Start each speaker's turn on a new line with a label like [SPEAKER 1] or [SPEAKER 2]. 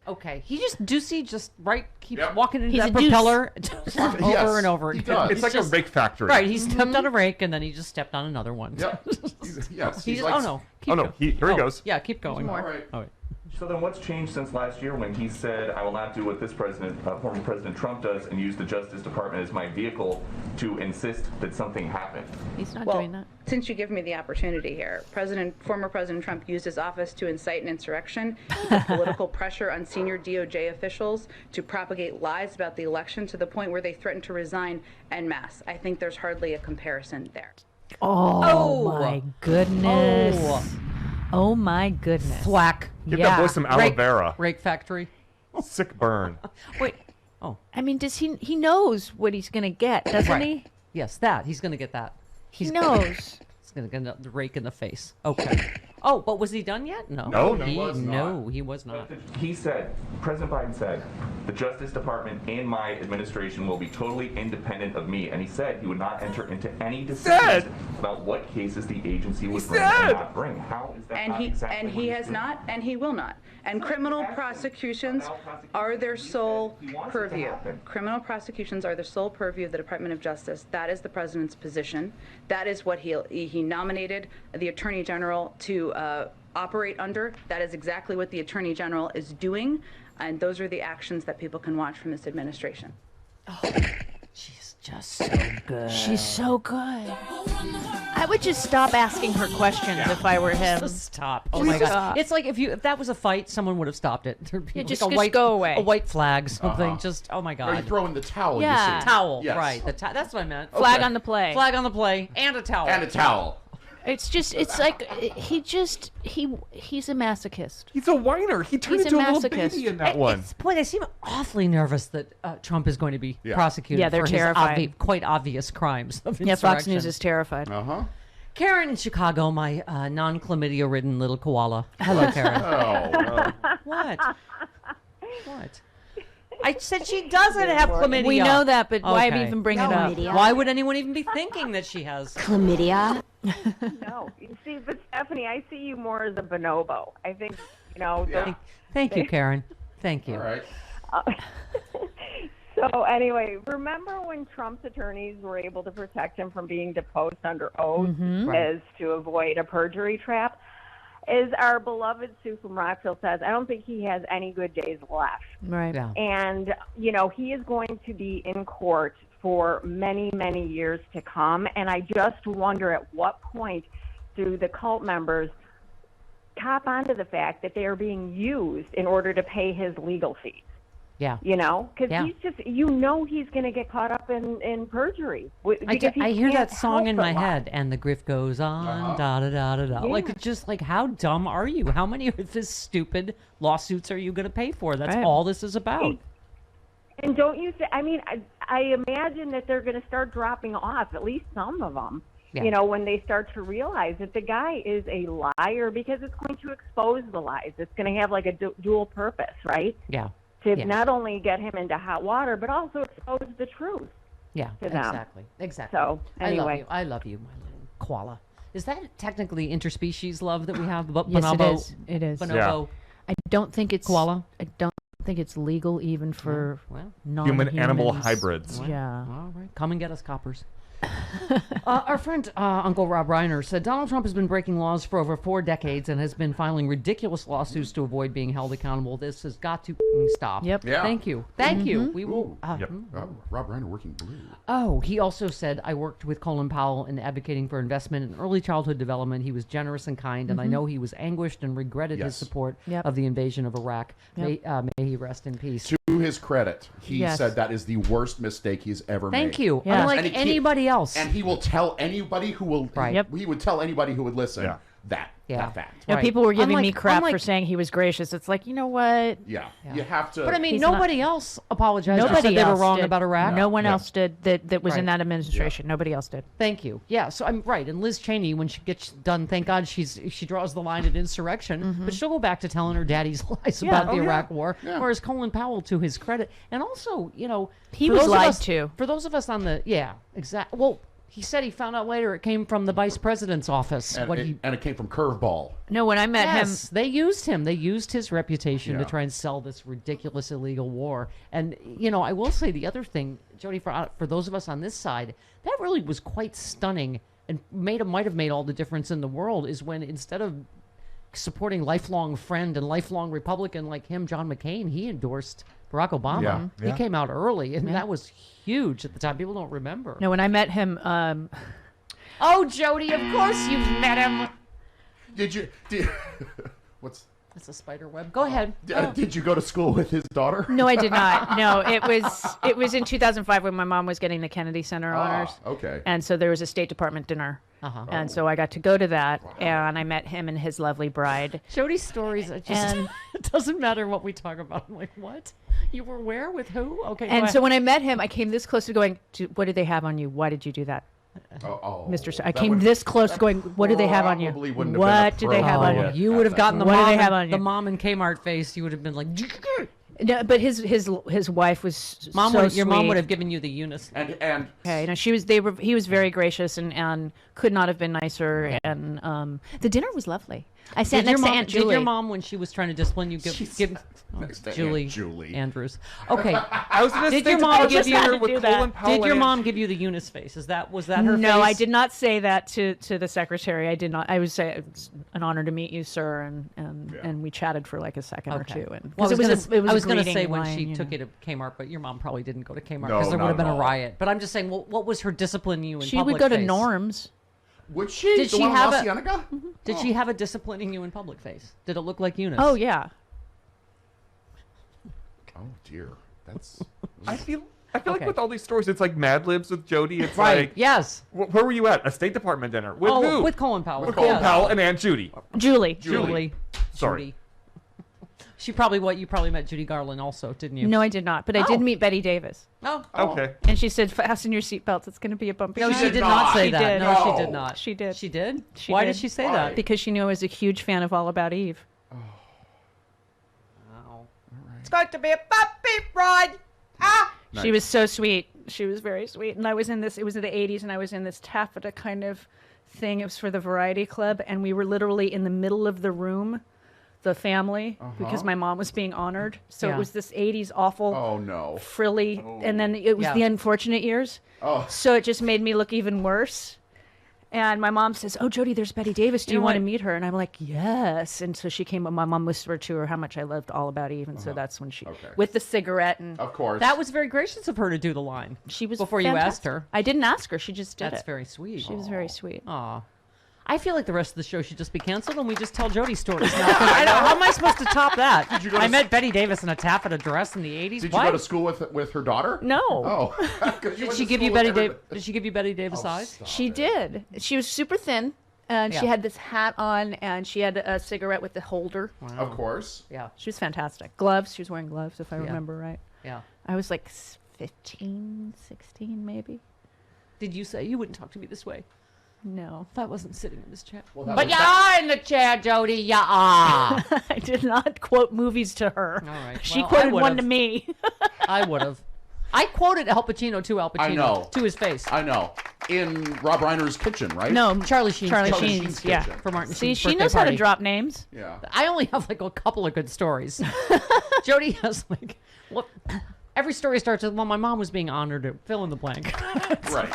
[SPEAKER 1] Okay, he just keeps walking into that
[SPEAKER 2] deuce.
[SPEAKER 1] propeller over and over.
[SPEAKER 3] He does.
[SPEAKER 4] It's like a rake factory.
[SPEAKER 1] Right, he stepped on a rake and then he just stepped on another one.
[SPEAKER 3] Yep.
[SPEAKER 1] He's like, oh no,
[SPEAKER 4] here he goes.
[SPEAKER 1] Yeah, keep going.
[SPEAKER 3] All right.
[SPEAKER 1] All right.
[SPEAKER 5] So then what's changed since last year when he said, I will not do what this former President Trump does and use the Justice Department as my vehicle to insist that something happened?
[SPEAKER 2] He's not
[SPEAKER 6] Well,
[SPEAKER 2] doing that.
[SPEAKER 6] since you give me the opportunity here, former President Trump used his office to incite an insurrection. He put political pressure on senior DOJ officials to propagate lies about the election to the point where they threatened to resign en masse. I think there's hardly a comparison there.
[SPEAKER 2] Oh my goodness. Oh my goodness.
[SPEAKER 1] Thwack.
[SPEAKER 4] Give that boy some aloe vera.
[SPEAKER 1] Rake factory.
[SPEAKER 4] Sick burn.
[SPEAKER 1] Wait. Oh.
[SPEAKER 2] I mean, he knows what he's going to get, doesn't he?
[SPEAKER 1] Yes, that. He's going to get that.
[SPEAKER 2] He knows.
[SPEAKER 1] He's going to get the rake in the face. Okay. Oh, but was he done yet? No.
[SPEAKER 3] He was not.
[SPEAKER 1] He was not.
[SPEAKER 5] He said, President Biden said, the Justice Department and my administration will be totally independent of me. And he said he would not enter into any decisions about what cases the agency would bring or not bring. How is that not exactly
[SPEAKER 6] And he has not, and he will not. And criminal prosecutions are their sole purview. Criminal prosecutions are the sole purview of the Department of Justice. That is the president's position. That is what he nominated the Attorney General to operate under. That is exactly what the Attorney General is doing. And those are the actions that people can watch from this administration.
[SPEAKER 1] Oh, she's just so good.
[SPEAKER 2] She's so good. I would just stop asking her questions if I were him.
[SPEAKER 1] Just stop. Oh my God. It's like if that was a fight, someone would have stopped it. There'd be
[SPEAKER 2] just
[SPEAKER 1] go
[SPEAKER 2] away.
[SPEAKER 1] A white flag, something. Just, oh my God.
[SPEAKER 3] Or you throw in the towel.
[SPEAKER 2] Yeah.
[SPEAKER 3] You see.
[SPEAKER 1] Towel,
[SPEAKER 3] Yes.
[SPEAKER 1] right. That's what I meant.
[SPEAKER 2] Flag on the play.
[SPEAKER 1] Flag on the play and a towel.
[SPEAKER 3] And a towel.
[SPEAKER 2] It's like he's a masochist.
[SPEAKER 4] He's a whiner. He turned
[SPEAKER 2] He's
[SPEAKER 4] into
[SPEAKER 2] a
[SPEAKER 4] a little
[SPEAKER 2] masochist.
[SPEAKER 4] baby in that one.
[SPEAKER 1] Boy, they seem awfully nervous that Trump is going to be prosecuted
[SPEAKER 2] Yeah, they're
[SPEAKER 1] for
[SPEAKER 2] terrified.
[SPEAKER 1] his quite obvious crimes of
[SPEAKER 2] Yeah, Fox
[SPEAKER 1] insurrection.
[SPEAKER 2] News is terrified.
[SPEAKER 1] Karen in Chicago, my non-chlamydia-ridden little koala. Hello, Karen. What? What? I said she doesn't have chlamydia.
[SPEAKER 2] We know that, but why
[SPEAKER 1] Okay.
[SPEAKER 2] even bring it up?
[SPEAKER 7] Chlamydia.
[SPEAKER 1] Why would anyone even be thinking that she has
[SPEAKER 7] Chlamydia?
[SPEAKER 8] No, you see, but Stephanie, I see you more as a bonobo. I think,
[SPEAKER 1] Thank you, Karen. Thank you.
[SPEAKER 3] All right.
[SPEAKER 8] So anyway, remember when Trump's attorneys were able to protect him from being deposed under oath as to avoid a perjury trap? As our beloved Sue from Rockville says, I don't think he has any good days left.
[SPEAKER 2] Right.
[SPEAKER 1] Yeah.
[SPEAKER 8] And, he is going to be in court for many, many years to come. And I just wonder at what point do the cult members cop onto the fact that they are being used in order to pay his legal fees?
[SPEAKER 1] Yeah.
[SPEAKER 8] Because he's just, he's going to get caught up in perjury.
[SPEAKER 1] I hear that song in my head, and the grift goes on, da da da da da.
[SPEAKER 8] Yeah.
[SPEAKER 1] Like, it's just like, how dumb are you? How many of these stupid lawsuits are you going to pay for? That's all this is about.
[SPEAKER 8] And don't you say, I imagine that they're going to start dropping off, at least some of them, when they start to realize that the guy is a liar, because it's going to expose the lies. It's going to have like a dual purpose, right?
[SPEAKER 1] Yeah.
[SPEAKER 8] To not only get him into hot water, but also expose the truth.
[SPEAKER 1] Yeah,
[SPEAKER 8] to them.
[SPEAKER 1] Exactly.
[SPEAKER 8] So, anyway.
[SPEAKER 1] I love you, my little koala. Is that technically interspecies love that we have?
[SPEAKER 2] Yes,
[SPEAKER 1] Bonobo?
[SPEAKER 2] it is.
[SPEAKER 1] Bonobo
[SPEAKER 2] I don't think it's
[SPEAKER 1] koala?
[SPEAKER 2] I don't think it's legal even for
[SPEAKER 4] Human animal
[SPEAKER 2] non-humans.
[SPEAKER 4] hybrids.
[SPEAKER 2] Yeah.
[SPEAKER 1] All right. Come and get us, coppers. Our friend Uncle Rob Reiner said Donald Trump has been breaking laws for over 4 decades and has been filing ridiculous lawsuits to avoid being held accountable. This has got to stop.
[SPEAKER 2] Yep.
[SPEAKER 3] Yeah.
[SPEAKER 1] Thank you. Thank you. We will.
[SPEAKER 3] Rob Reiner working blue.
[SPEAKER 1] Oh, he also said, I worked with Colin Powell in advocating for investment in early childhood development. He was generous and kind, and I know he was anguished and regretted his support of the invasion of Iraq. May he rest in peace.
[SPEAKER 3] To his credit, he said that is the worst mistake he's ever made.
[SPEAKER 1] Thank you.
[SPEAKER 2] Yeah.
[SPEAKER 1] Unlike anybody else.
[SPEAKER 3] And he will tell anybody who will.
[SPEAKER 1] Right.
[SPEAKER 3] He would tell anybody who would listen.
[SPEAKER 4] Yeah.
[SPEAKER 3] that fact.
[SPEAKER 2] No, people were giving me crap for saying he was gracious. It's like, you know what?
[SPEAKER 3] Yeah. You have to.
[SPEAKER 1] But I mean, nobody else apologized.
[SPEAKER 2] Nobody
[SPEAKER 1] they were
[SPEAKER 2] else
[SPEAKER 1] wrong
[SPEAKER 2] did.
[SPEAKER 1] about Iraq.
[SPEAKER 2] No one else did that was
[SPEAKER 1] Right.
[SPEAKER 2] in that administration. Nobody else did.
[SPEAKER 1] Thank you. Yeah, so I'm right. And Liz Cheney, when she gets done, thank God she draws the line at insurrection, but she'll go back to telling her daddy's lies about the Iraq War. Whereas Colin Powell, to his credit, and also, you know,
[SPEAKER 2] he was lied to.
[SPEAKER 1] For those of us on the exactly. Well, he said he found out later it came from the vice president's office.
[SPEAKER 3] And it came from Curveball.
[SPEAKER 2] No, when I met him,
[SPEAKER 1] they used him. They used his reputation to try and sell this ridiculous illegal war. And you know, I will say the other thing, Jody, for those of us on this side, that really was quite stunning and might have made all the difference in the world. Is when instead of supporting lifelong friend and lifelong Republican like him, John McCain, he endorsed Barack Obama. He came out early, and that was huge at the time. People don't remember.
[SPEAKER 2] No, when I met him,
[SPEAKER 1] oh, Jody, of course you've met him.
[SPEAKER 3] What's?
[SPEAKER 1] It's a spider web. Go ahead.
[SPEAKER 3] Did you go to school with his daughter?
[SPEAKER 2] No, I did not. No, it was in 2005 when my mom was getting the Kennedy Center honors.
[SPEAKER 3] Okay.
[SPEAKER 2] And so there was a State Department dinner. And so I got to go to that, and I met him and his lovely bride.
[SPEAKER 1] Jody's stories are just, it doesn't matter what we talk about. I'm like, what? You were where? With who? Okay.
[SPEAKER 2] And so when I met him, I came this close to going, what did they have on you? Why did you do that? Mr. I came this close to going, what do they have on you? What do they have on you?
[SPEAKER 1] You would have gotten the
[SPEAKER 2] what
[SPEAKER 1] mom,
[SPEAKER 2] do they have on you?
[SPEAKER 1] The mom in Kmart face. You would have been like,
[SPEAKER 2] no, but his wife was
[SPEAKER 1] mom
[SPEAKER 2] so
[SPEAKER 1] your mom would have given you the Eunice.
[SPEAKER 3] And
[SPEAKER 2] okay, no, he was very gracious and could not have been nicer. And the dinner was lovely. I sat next to Aunt Julie.
[SPEAKER 1] Did your mom, when she was trying to discipline you, give Julie Andrews? Okay.
[SPEAKER 4] I was going to say, your mom give you with Colin Powell.
[SPEAKER 1] Did your mom give you the Eunice face? Was that her face?
[SPEAKER 2] No, I did not say that to the secretary. I did not. I would say it's an honor to meet you, sir, and we chatted for like a second or two. And
[SPEAKER 1] I was going to say when she took it to Kmart, but your mom probably didn't go to Kmart because there would have been a riot. But I'm just saying, what was her disciplining you in public?
[SPEAKER 2] She would go to Norm's.
[SPEAKER 3] Would she?
[SPEAKER 1] Did she have
[SPEAKER 3] Did
[SPEAKER 1] she have a disciplining you in public face? Did it look like Eunice?
[SPEAKER 2] Oh yeah.
[SPEAKER 3] Oh dear, that's.
[SPEAKER 4] I feel like with all these stories, it's like Mad Libs with Jody. It's
[SPEAKER 1] right.
[SPEAKER 4] like
[SPEAKER 1] Yes.
[SPEAKER 4] Where were you at? A State Department dinner with who?
[SPEAKER 1] With Colin Powell.
[SPEAKER 4] With Colin Powell and Aunt Judy.
[SPEAKER 2] Julie.
[SPEAKER 4] Sorry.
[SPEAKER 1] Judy. You probably met Judy Garland also, didn't you?
[SPEAKER 2] No, I did not. But I did meet Betty Davis.
[SPEAKER 1] Oh.
[SPEAKER 4] Okay.
[SPEAKER 2] And she said, "Fasten your seatbelts. It's going to be a bumpy ride."
[SPEAKER 1] No, she did not say that.
[SPEAKER 2] Did.
[SPEAKER 1] No, she did not.
[SPEAKER 2] She did.
[SPEAKER 1] She did? Why did she say that?
[SPEAKER 2] Because she knew I was a huge fan of All About Eve.
[SPEAKER 1] Oh. Wow. It's going to be a bumpy ride. Ah!
[SPEAKER 2] Nice. She was so sweet. She was very sweet. And I was in this, it was in the 80s, and I was in this taffeta kind of thing. It was for the Variety Club, and we were literally in the middle of the room, the family, because my mom was being honored. So it was this 80s awful, frilly, and then it was the unfortunate years. So it just made me look even worse. And my mom says, "Oh, Jody, there's Betty Davis. Do you want to meet her?" And I'm like, "Yes." And so she came. My mom whispered to her how much I loved All About Eve, and so that's when she, with the cigarette, and
[SPEAKER 3] of course,
[SPEAKER 1] that was very gracious of her to do the line.
[SPEAKER 2] She was
[SPEAKER 1] before
[SPEAKER 2] fantastic.
[SPEAKER 1] you asked her.
[SPEAKER 2] I didn't ask her. She just did it.
[SPEAKER 1] That's very sweet.
[SPEAKER 2] She was very sweet.
[SPEAKER 1] Aw. I feel like the rest of the show should just be canceled and we just tell Jody stories now. How am I supposed to top that? I met Betty Davis in a taffeta dress in the 80s.
[SPEAKER 3] Did you go to school with her daughter?
[SPEAKER 2] No.
[SPEAKER 3] Oh.
[SPEAKER 1] Did she give you Betty Davis? Did she give you Betty Davis eyes?
[SPEAKER 2] She did. She was super thin, and she had this hat on, and she had a cigarette with the holder.
[SPEAKER 3] Wow. Of course.
[SPEAKER 1] Yeah.
[SPEAKER 2] She was fantastic. Gloves. She was wearing gloves, if I remember right.
[SPEAKER 1] Yeah.
[SPEAKER 2] I was like 15, 16, maybe.
[SPEAKER 1] Did you say you wouldn't talk to me this way?
[SPEAKER 2] No.
[SPEAKER 1] If I wasn't sitting in this chair.
[SPEAKER 3] Well,
[SPEAKER 1] but you are in the chair, Jody. You are.
[SPEAKER 2] I did not quote movies to her.
[SPEAKER 1] All right.
[SPEAKER 2] She quoted one to me.
[SPEAKER 1] I would have. I quoted Al Pacino to Al Pacino.
[SPEAKER 3] I know.
[SPEAKER 1] To his face.
[SPEAKER 3] I know. In Rob Reiner's kitchen, right?
[SPEAKER 2] No,
[SPEAKER 1] Charlie Sheen's.
[SPEAKER 2] Charlie Sheen's, yeah.
[SPEAKER 1] For Martin
[SPEAKER 2] See,
[SPEAKER 1] Sheen's
[SPEAKER 2] she knows how to drop names.
[SPEAKER 3] Yeah.
[SPEAKER 1] I only have like a couple of good stories. Jody has like, what? Every story starts with, well, my mom was being honored to fill in the blank.
[SPEAKER 3] Right.